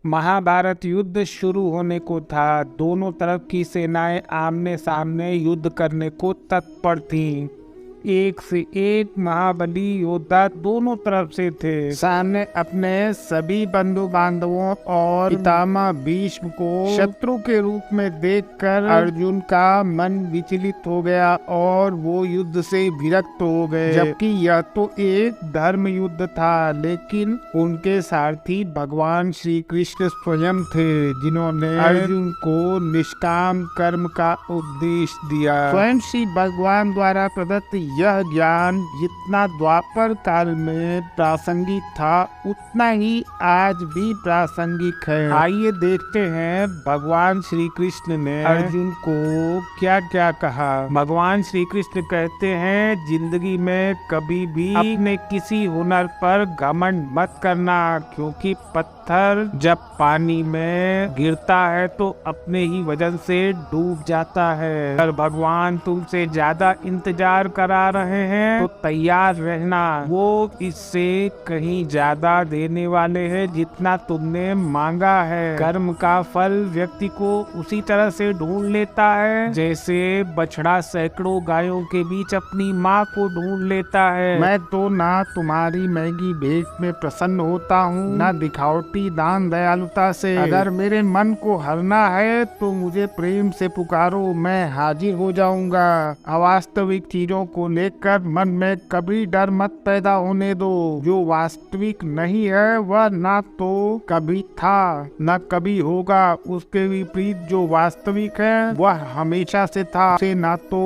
महाभारत युद्ध शुरू होने को था। दोनों तरफ की सेनाएं आमने सामने युद्ध करने को तत्पर थीं। एक से एक महाबली योद्धा दोनों तरफ से थे। सामने अपने सभी बंधु बांधवों और पितामह भीष्म को शत्रु के रूप में देखकर अर्जुन का मन विचलित हो गया और वो युद्ध से विरक्त हो गए। जबकि यह तो एक धर्म युद्ध था, लेकिन उनके सारथी भगवान श्री कृष्ण स्वयं थे, जिन्होंने अर्जुन को निष्काम कर्म का उपदेश दिया। स्वयं श्री भगवान द्वारा प्रदत्त यह ज्ञान जितना द्वापर काल में प्रासंगिक था, उतना ही आज भी प्रासंगिक है। आइए देखते हैं भगवान श्री कृष्ण ने अर्जुन को क्या क्या कहा। भगवान श्री कृष्ण कहते हैं, जिंदगी में कभी भी अपने किसी हुनर पर घमंड मत करना, क्योंकि पत्थर जब पानी में गिरता है तो अपने ही वजन से डूब जाता है। अगर भगवान तुमसे ज्यादा इंतजार करा रहे हैं तो तैयार रहना, वो इससे कहीं ज्यादा देने वाले हैं जितना तुमने मांगा है। कर्म का फल व्यक्ति को उसी तरह से ढूंढ लेता है जैसे बछड़ा सैकड़ों गायों के बीच अपनी माँ को ढूंढ लेता है। मैं तो ना तुम्हारी महंगी भेंट में प्रसन्न होता हूँ, ना दिखावटी दान दयालुता से। अगर मेरे मन को हरना है तो मुझे प्रेम से पुकारो, मैं हाजिर हो जाऊंगा। अवास्तविक चीजों को लेकर मन में कभी डर मत पैदा होने दो। जो वास्तविक नहीं है वह ना तो कभी था न कभी होगा। उसके विपरीत जो वास्तविक है वह हमेशा से था। उसे ना तो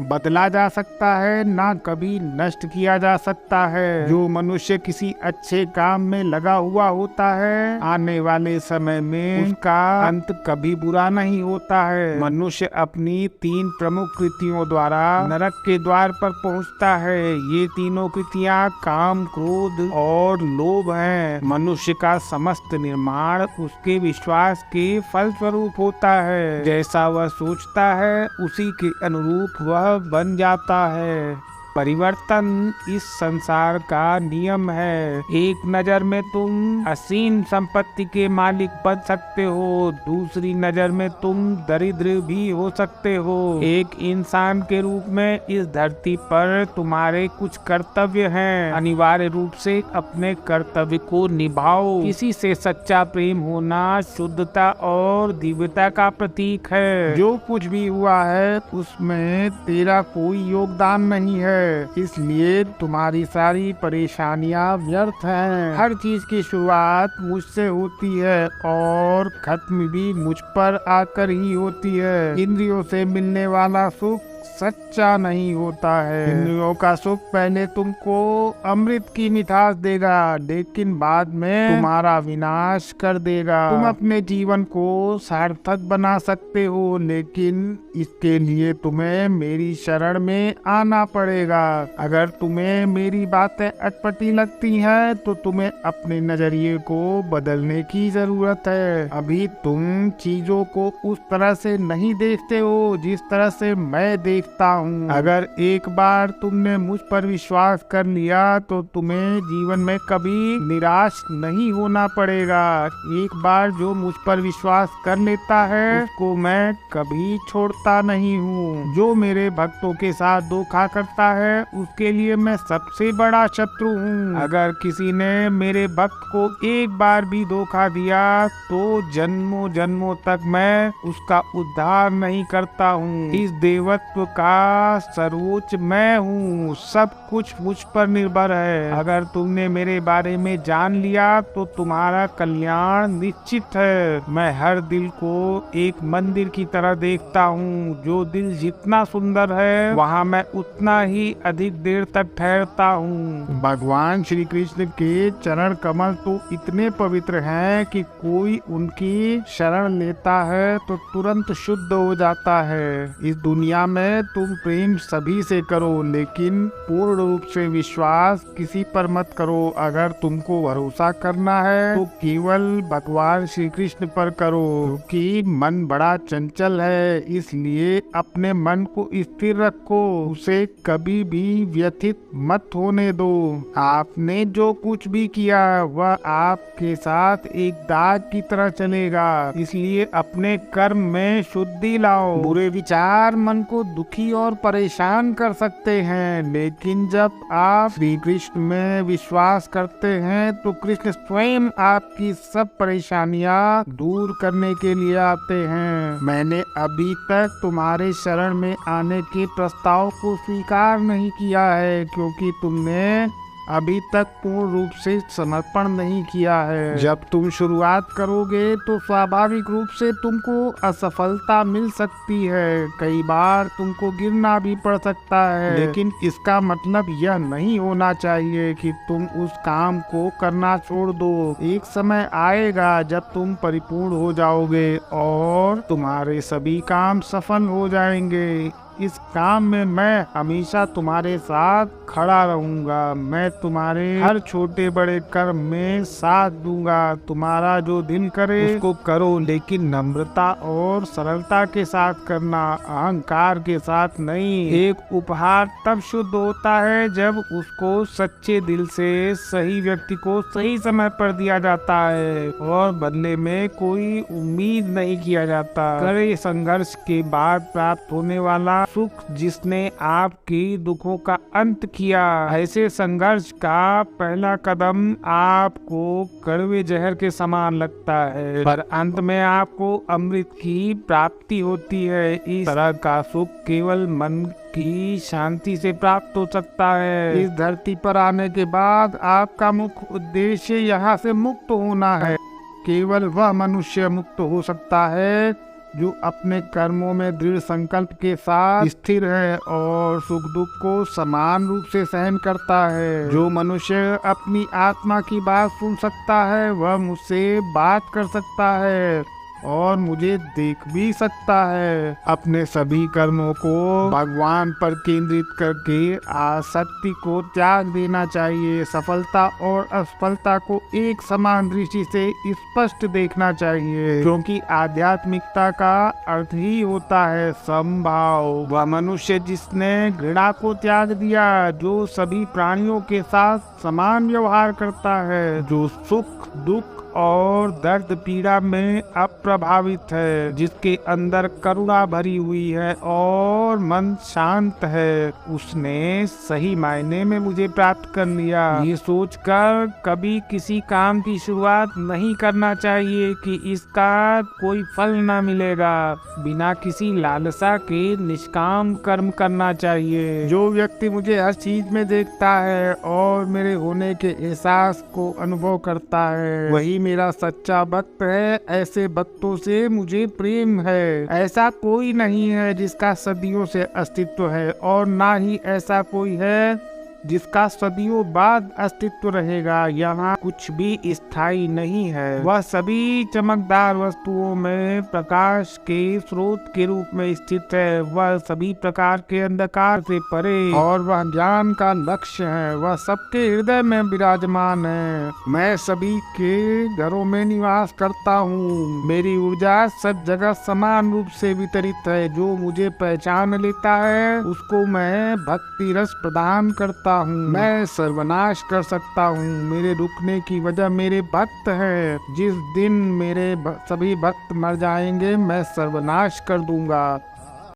बदला जा सकता है, ना कभी नष्ट किया जा सकता है। जो मनुष्य किसी अच्छे काम में लगा हुआ होता है, आने वाले समय में उसका अंत कभी बुरा नहीं होता है। मनुष्य अपनी 3 प्रमुख कृतियों द्वारा नरक के द्वार पर पहुंचता है। ये तीनों कृतियां काम, क्रोध और लोभ हैं। मनुष्य का समस्त निर्माण उसके विश्वास के फलस्वरूप होता है। जैसा वह सोचता है उसी के अनुरूप वह बन जाता है। परिवर्तन इस संसार का नियम है। एक नजर में तुम असीम संपत्ति के मालिक बन सकते हो, दूसरी नजर में तुम दरिद्र भी हो सकते हो। एक इंसान के रूप में इस धरती पर तुम्हारे कुछ कर्तव्य हैं। अनिवार्य रूप से अपने कर्तव्य को निभाओ। किसी से सच्चा प्रेम होना शुद्धता और दिव्यता का प्रतीक है। जो कुछ भी हुआ है उसमें तेरा कोई योगदान नहीं है, इसलिए तुम्हारी सारी परेशानियां व्यर्थ हैं। हर चीज की शुरुआत मुझसे होती है और खत्म भी मुझ पर आकर ही होती है। इंद्रियों से मिलने वाला सुख सच्चा नहीं होता है। इंद्रियों का सुख पहले तुमको अमृत की मिठास देगा, लेकिन बाद में तुम्हारा विनाश कर देगा। तुम अपने जीवन को सार्थक बना सकते हो, लेकिन इसके लिए तुम्हें मेरी शरण में आना पड़ेगा। अगर तुम्हें मेरी बातें अटपटी लगती हैं तो तुम्हें अपने नजरिए को बदलने की जरूरत है। अभी तुम चीजों को उस तरह से नहीं देखते हो जिस तरह से मैं देखता हूँ। अगर एक बार तुमने मुझ पर विश्वास कर लिया तो तुम्हें जीवन में कभी निराश नहीं होना पड़ेगा। एक बार जो मुझ पर विश्वास कर लेता है उसको मैं कभी छोड़ता नहीं हूँ। जो मेरे भक्तों के साथ धोखा करता है उसके लिए मैं सबसे बड़ा शत्रु हूँ। अगर किसी ने मेरे भक्त को एक बार भी धोखा दिया तो जन्मों जन्मों तक मैं उसका उद्धार नहीं करता हूँ। इस देवत्व का सर्वोच्च मैं हूँ। सब कुछ मुझ पर निर्भर है। अगर तुमने मेरे बारे में जान लिया तो तुम्हारा कल्याण निश्चित है। मैं हर दिल को एक मंदिर की तरह देखता हूँ। जो दिल जितना सुंदर है वहाँ मैं उतना ही अधिक देर तक ठहरता हूँ। भगवान श्री कृष्ण के चरण कमल तो इतने पवित्र हैं कि कोई उनकी शरण लेता है तो तुरंत शुद्ध हो जाता है। इस दुनिया में है तुम प्रेम सभी से करो, लेकिन पूर्ण रूप से विश्वास किसी पर मत करो। अगर तुमको भरोसा करना है तो केवल भगवान श्री कृष्ण पर करो, क्योंकि मन बड़ा चंचल है। इसलिए अपने मन को स्थिर रखो, उसे कभी भी व्यथित मत होने दो। आपने जो कुछ भी किया वह आपके साथ एक दाग की तरह चलेगा, इसलिए अपने कर्म में शुद्धि लाओ। बुरे विचार मन को दुखी और परेशान कर सकते हैं, लेकिन जब आप श्री कृष्ण में विश्वास करते हैं तो कृष्ण स्वयं आपकी सब परेशानियां दूर करने के लिए आते हैं। मैंने अभी तक तुम्हारे शरण में आने के प्रस्ताव को स्वीकार नहीं किया है, क्योंकि तुमने अभी तक पूर्ण रूप से समर्पण नहीं किया है। जब तुम शुरुआत करोगे तो स्वाभाविक रूप से तुमको असफलता मिल सकती है, कई बार तुमको गिरना भी पड़ सकता है, लेकिन इसका मतलब यह नहीं होना चाहिए कि तुम उस काम को करना छोड़ दो। एक समय आएगा जब तुम परिपूर्ण हो जाओगे और तुम्हारे सभी काम सफल हो जाएंगे। इस काम में मैं हमेशा तुम्हारे साथ खड़ा रहूंगा। मैं तुम्हारे हर छोटे बड़े कर्म में साथ दूंगा। तुम्हारा जो दिल करे उसको करो, लेकिन नम्रता और सरलता के साथ करना, अहंकार के साथ नहीं। एक उपहार तब शुद्ध होता है जब उसको सच्चे दिल से सही व्यक्ति को सही समय पर दिया जाता है और बदले में कोई उम्मीद नहीं किया जाता। कड़े संघर्ष के बाद प्राप्त होने वाला सुख जिसने आपकी दुखों का अंत किया, ऐसे संघर्ष का पहला कदम आपको कड़वे जहर के समान लगता है, पर अंत में आपको अमृत की प्राप्ति होती है। इस तरह का सुख केवल मन की शांति से प्राप्त हो सकता है। इस धरती पर आने के बाद आपका मुख्य उद्देश्य यहाँ से मुक्त होना है। केवल वह मनुष्य मुक्त हो सकता है जो अपने कर्मों में दृढ़ संकल्प के साथ स्थिर है और सुख दुख को समान रूप से सहन करता है। जो मनुष्य अपनी आत्मा की बात सुन सकता है वह मुझसे बात कर सकता है और मुझे देख भी सकता है। अपने सभी कर्मों को भगवान पर केंद्रित करके आसक्ति को त्याग देना चाहिए। सफलता और असफलता को एक समान दृष्टि से स्पष्ट देखना चाहिए, क्योंकि आध्यात्मिकता का अर्थ ही होता है समभाव। वह मनुष्य जिसने घृणा को त्याग दिया, जो सभी प्राणियों के साथ समान व्यवहार करता है, जो सुख दुख और दर्द पीड़ा में अप्रभावित है, जिसके अंदर करुणा भरी हुई है और मन शांत है, उसने सही मायने में मुझे प्राप्त कर लिया। ये सोचकर कभी किसी काम की शुरुआत नहीं करना चाहिए कि इसका कोई फल न मिलेगा। बिना किसी लालसा के निष्काम कर्म करना चाहिए। जो व्यक्ति मुझे हर चीज में देखता है और मेरे होने के एहसास को अनुभव करता है, वही मेरा सच्चा भक्त है। ऐसे भक्तों से मुझे प्रेम है। ऐसा कोई नहीं है जिसका सदियों से अस्तित्व है और ना ही ऐसा कोई है जिसका सदियों बाद अस्तित्व रहेगा। यहाँ कुछ भी स्थायी नहीं है। वह सभी चमकदार वस्तुओं में प्रकाश के स्रोत के रूप में स्थित है। वह सभी प्रकार के अंधकार से परे और वह ज्ञान का लक्ष्य है। वह सबके हृदय में विराजमान है। मैं सभी के घरों में निवास करता हूँ। मेरी ऊर्जा सब जगह समान रूप से वितरित है। जो मुझे पहचान लेता है उसको मैं भक्ति रस प्रदान करता हूँ। मैं सर्वनाश कर सकता हूँ। मेरे रुकने की वजह मेरे भक्त है। जिस दिन मेरे सभी भक्त मर जाएंगे मैं सर्वनाश कर दूंगा।